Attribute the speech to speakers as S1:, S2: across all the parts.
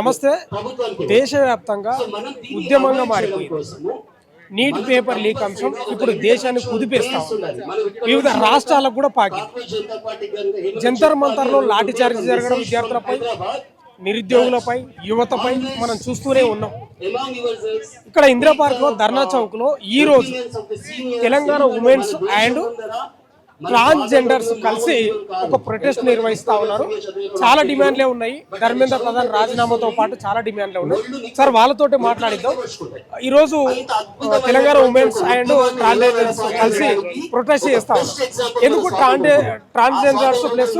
S1: నమస్తే. దేశవ్యాప్తంగా ఉద్యమంగా మారిపోయింది నీట్ పేపర్ లీక్ అంశం. ఇప్పుడు దేశాన్ని కుదిపేస్తా ఉంది. వివిధ రాష్ట్రాలకు కూడా పాకింది. జంతర్ మంతర్లో లాఠీ చార్జ్ జరగడం విద్యార్థులపై, నిరుద్యోగులపై, యువతపై మనం చూస్తూనే ఉన్నాం. ఇక్కడ ఇందిరా పార్క్ లో, ధర్నా చౌక్ లో ఈ రోజు తెలంగాణ ఉమెన్స్ అండ్ ట్రాన్స్జెండర్స్ కలిసి ఒక ప్రొటెస్ట్ నిర్వహిస్తా ఉన్నారు. చాలా డిమాండ్లే ఉన్నాయి. ధర్మేంద్ర ప్రధాన్ రాజీనామాతో పాటు చాలా డిమాండ్లే ఉన్నాయి. సార్, వాళ్ళతోటి మాట్లాడిద్దాం. ఈరోజు తెలంగాణ ఉమెన్స్ అండ్ ట్రాన్స్జెండర్స్ కలిసి ప్రొటెస్ట్ చేస్తాం. ఎందుకు ట్రాన్స్జెండర్స్ ప్లస్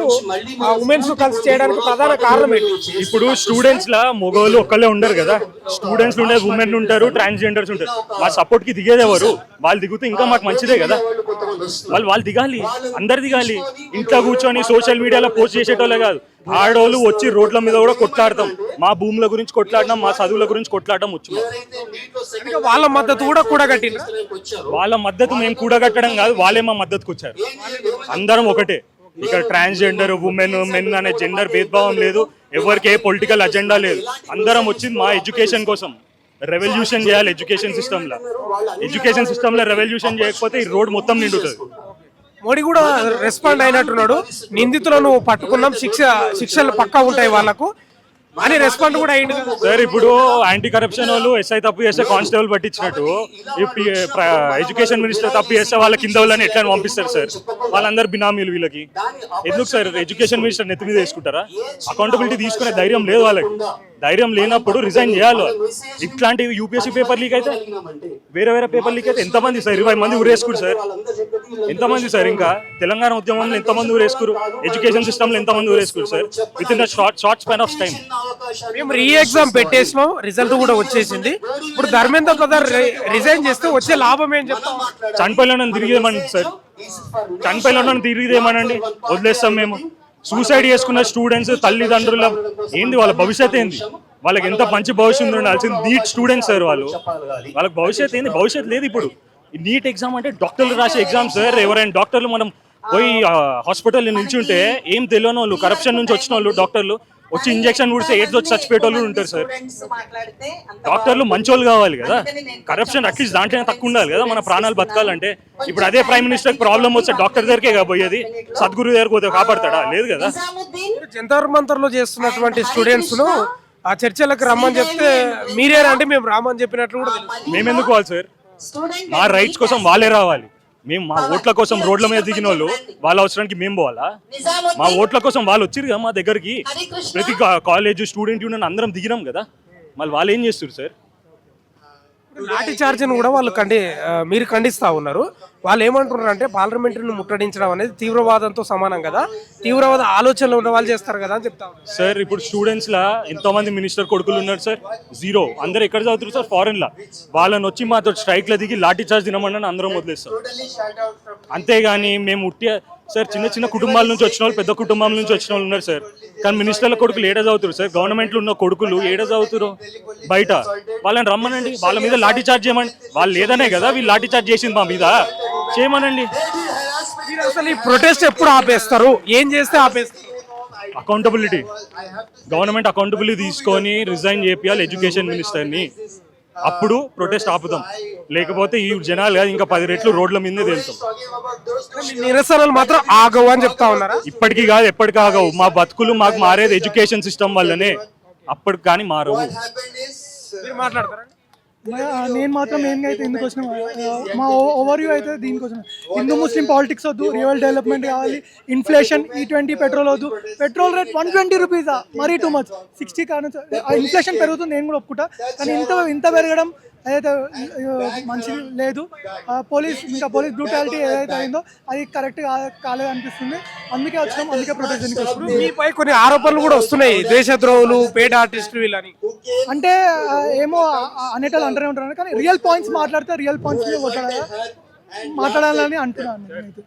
S1: ఉమెన్స్ కలిసి చేయడానికి ప్రధాన కారణం ఏంటి?
S2: ఇప్పుడు స్టూడెంట్స్ లా మొగోళ్ళు ఒక్కళ్ళే ఉండరు కదా. స్టూడెంట్స్ ఉండేది ఉమెన్ ఉంటారు, ట్రాన్స్జెండర్స్ ఉంటారు. మా సపోర్ట్ కి దిగేది ఎవరు? వాళ్ళు దిగుతూ ఇంకా మాకు మంచిదే కదా. వాళ్ళు దిగాలి, అందరు దిగాలి. ఇంట్లో కూర్చొని సోషల్ మీడియాలో పోస్ట్ చేసేటోళ్ళే కాదు, ఆడోళ్ళు వచ్చి రోడ్ల మీద కూడా కొట్లాడతాం. మా భూముల గురించి కొట్లాడడం, మా చదువుల గురించి కొట్లాడడం వచ్చు.
S1: వాళ్ళ మద్దతు కూడా కూడగట్టిన
S2: వాళ్ళ మద్దతు మేము కూడగట్టడం కాదు, వాళ్ళే మా మద్దతుకు వచ్చారు. అందరం ఒకటే. ఇక్కడ ట్రాన్స్జెండర్, ఉమెన్, మెన్ అనే జెండర్ భేదభావం లేదు. ఎవరికి ఏ పొలిటికల్ అజెండా లేదు. అందరం వచ్చింది మా ఎడ్యుకేషన్ కోసం. రెవల్యూషన్ చేయాలి ఎడ్యుకేషన్ సిస్టంలో రెవల్యూషన్ చేయకపోతే ఈ రోడ్ మొత్తం నిండుతుంది.
S1: మోడీ కూడా రెస్పాండ్ అయినట్టున్నాడు. నిందితులను పట్టుకున్నాం, శిక్షలు పక్కా ఉంటాయి వాళ్లకు అని రెస్పాండ్ కూడా అయ్యింది.
S2: సార్, ఇప్పుడు యాంటీ కరప్షన్ వాళ్ళు ఎస్ఐ తప్పు చేస్తే కానిస్టేబుల్ పట్టించినట్టు ఎడ్యుకేషన్ మినిస్టర్ తప్పు చేస్తే వాళ్ళ కింద వాళ్ళని ఎట్లా పంపిస్తారు సార్? వాళ్ళందరూ బినామీలు. వీళ్ళకి ఎందుకు సార్ ఎడ్యుకేషన్ మినిస్టర్ నెత్తి మీద తీసుకుంటారా? అకౌంటబిలిటీ తీసుకునే ధైర్యం లేదు వాళ్ళకి. ధైర్యం లేనప్పుడు రిజైన్ చేయాలి. ఇట్లాంటి యూపీఎస్సీ పేపర్ లీక్ అయితే, వేరే పేపర్ లీక్ అయితే ఎంతమంది సార్? 20 మంది ఊరేసుకురు సార్. ఎంతమంది సార్? ఇంకా తెలంగాణ ఉద్యమంలో ఎంతమంది ఊరేసుకురు? ఎడ్యుకేషన్ సిస్టమ్ లో ఎంతమంది ఊరేసుకురు sir? With in short span of time.
S1: మేము రీ ఎగ్జామ్ పెట్టేసినాం, రిజల్ట్ కూడా వచ్చేసింది. ఇప్పుడు ధర్మేంద్ర ప్రధాన్ రిజైన్ చేస్తే వచ్చే లాభం ఏం చెప్తాం?
S2: చనిపోయిన తిరిగేమనండి సార్, చనిపోయిన తిరిగిదేమనండి, వదిలేస్తాం మేము. సూసైడ్ చేసుకున్న స్టూడెంట్స్ తల్లిదండ్రుల ఏంది, వాళ్ళ భవిష్యత్ ఏంది? వాళ్ళకి ఎంత మంచి భవిష్యత్తు ఉండాల్సింది నీట్ స్టూడెంట్స్ సార్. వాళ్ళకి భవిష్యత్ ఏంది? భవిష్యత్ లేదు. ఇప్పుడు నీట్ ఎగ్జామ్ అంటే డాక్టర్లు రాసే ఎగ్జామ్ సార్. ఎవరైనా డాక్టర్లు మనం పోయి హాస్పిటల్లో నిల్చుంటే ఏం తెలియని వాళ్ళు, కరప్షన్ నుంచి వచ్చిన వాళ్ళు డాక్టర్లు వచ్చి ఇంజక్షన్ కూడితే ఎయిడ్స్ వచ్చి చచ్చిపోయేటోళ్ళు ఉంటారు సార్. డాక్టర్లు మంచోళ్ళు కావాలి కదా. కరప్షన్ అట్లీస్ట్ దాంట్లోనే తక్కువ ఉండాలి కదా మన ప్రాణాలు బతకాలంటే. ఇప్పుడు అదే ప్రైమ్ మినిస్టర్ ప్రాబ్లం వస్తే డాక్టర్ దగ్గరికే కాబోయేది, సద్గురు దగ్గరకు పోతే కాపాడతాడా? లేదు కదా.
S1: జంతర్ మంతర్లో చేస్తున్నటువంటి స్టూడెంట్స్ ను ఆ చర్చలకు రమ్మని చెప్తే మీరేనంటే మేము రామని చెప్పినట్లు కూడా
S2: మేమెందుకు పోవాలి సార్? మా రైట్స్ కోసం వాళ్ళే రావాలి. మేము మా ఓట్ల కోసం రోడ్ల మీద దిగిన వాళ్ళు వాళ్ళ అవసరానికి మేము పోవాలా? మా ఓట్ల కోసం వాళ్ళు వచ్చిరు కదా మా దగ్గరికి. ప్రతి కాలేజ్, స్టూడెంట్ యూనియన్ అందరం దిగినాం కదా. మళ్ళీ వాళ్ళు ఏం చేస్తారు సార్?
S1: లాఠీ చార్జ్ను కూడా వాళ్ళు మీరు ఖండిస్తూ ఉన్నారు. వాళ్ళు ఏమంటున్నారు అంటే పార్లమెంటరీని ముట్టడించడం అనేది తీవ్రవాదంతో సమానం కదా, తీవ్రవాద ఆలోచనలు ఉన్న వాళ్ళు చేస్తారు కదా అని చెప్తా ఉన్నారు
S2: సార్. ఇప్పుడు స్టూడెంట్స్ లా ఎంతోమంది మినిస్టర్ కొడుకులు ఉన్నారు సార్? జీరో. అందరు ఎక్కడ చదువుతారు సార్? ఫారెన్ లా. వాళ్ళని వచ్చి మాతో స్ట్రైక్ లో దిగి లాఠీ చార్జ్ తినమని అందరం వదిలేస్తాం. అంతేగాని మేము సార్ చిన్న కుటుంబాల నుంచి వచ్చిన వాళ్ళు, పెద్ద కుటుంబాల నుంచి వచ్చిన వాళ్ళు ఉన్నారు సార్. కానీ మినిస్టర్ల కొడుకులు ఏడా చదువుతారు సార్? గవర్నమెంట్లో ఉన్న కొడుకులు ఏడా చదువుతారు? బయట. వాళ్ళని రమ్మనండి, వాళ్ళ మీద లాఠీ చార్జ్ చేయమండి. వాళ్ళు లేదనే కదా వీళ్ళు లాఠీ చార్జ్ చేసింది మా మీద. చేయమనండి.
S1: అసలు ఈ ప్రొటెస్ట్ ఎప్పుడు ఆపేస్తారు? ఏం చేస్తే ఆపేస్తారు?
S2: అకౌంటబిలిటీ, గవర్నమెంట్ అకౌంటబిలిటీ తీసుకొని రిజైన్ చేయాలి ఎడ్యుకేషన్ మినిస్టర్ని. అప్పుడు ప్రొటెస్ట్ ఆపుతాం. లేకపోతే ఈ జనాలు కాదు ఇంకా 10 రెట్లు రోడ్ల మీదే తెలుస్తాం.
S1: నిరసనలు మాత్రం ఆగవు అని చెప్తా ఉన్నారా?
S2: ఇప్పటికీ కాదు, ఎప్పటికీ ఆగవు. మా బతుకులు మాకు మారేది ఎడ్యుకేషన్ సిస్టమ్ వల్లనే. అప్పటికి కానీ మారవు.
S1: మాట్లాడతారా?
S3: నేను మాత్రం మెయిన్గా అయితే ఎందుకు వచ్చిన మా ఓవర్వ్యూ అయితే దీనికోసం. హిందూ ముస్లిం పాలిటిక్స్ వద్దు, రియల్ డెవలప్మెంట్ కావాలి. ఇన్ఫ్లేషన్, E20 పెట్రోల్ వద్దు. Petrol rate 120 రూపీసా? మరీ టూ మచ్. 60 కానీ ఇన్ఫ్లేషన్ పెరుగుతుంది, నేను కూడా ఒప్పుకుంటా. కానీ ఇంత పెరగడం ఏదైతే మంచిది లేదు. పోలీస్ బ్రూటాలిటీ ఏదైతే అయిందో అది కరెక్ట్ కాలేదు అనిపిస్తుంది. అందుకే వచ్చినాం, అందుకే ప్రొటెస్ట్ చేస్తున్నాం.
S1: మీపై కొన్ని ఆరోపణలు కూడా వస్తున్నాయి, దేశద్రోహులు, పేడ్ ఆర్టిస్టులు వీళ్ళని.
S3: అంటే ఏమో అనేటోళ్ళు అంటూనే ఉంటారు, కానీ రియల్ పాయింట్స్ మాట్లాడితే రియల్ పాయింట్స్ మాట్లాడాలని అంటున్నాను నేనైతే.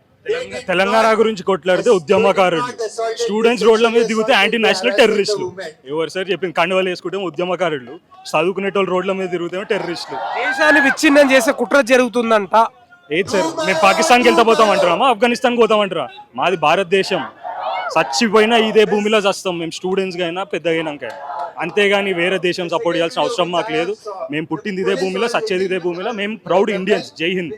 S2: తెలంగాణ గురించి కొట్లాడితే ఉద్యమకారులు, స్టూడెంట్స్ రోడ్ల మీద దిగితే యాంటీ నేషనల్ టెర్రరిస్టులు. ఎవరు సార్ చెప్పింది? కండువలు వేసుకుంటే ఉద్యమకారులు, చదువుకునేటోళ్ళు రోడ్ల మీద తిరుగుతే టెర్రరిస్టులు.
S1: దేశాన్ని విచ్ఛిన్నం చేసే కుట్ర జరుగుతుందంట.
S2: ఏది సార్? మేము పాకిస్తాన్కి వెళ్తా పోతామంటారా? ఆఫ్ఘనిస్తాన్కి పోతామంటారా? మాది భారతదేశం. చచ్చిపోయినా ఇదే భూమిలో చస్తాం మేము, స్టూడెంట్స్గా అయినా పెద్దగా అయినాక. అంతేగాని వేరే దేశం సపోర్ట్ చేయాల్సిన అవసరం మాకు లేదు. మేము పుట్టింది ఇదే భూమిలో, సచ్చేది ఇదే భూమిలో. మేము ప్రౌడ్ ఇండియన్స్. జై హింద్.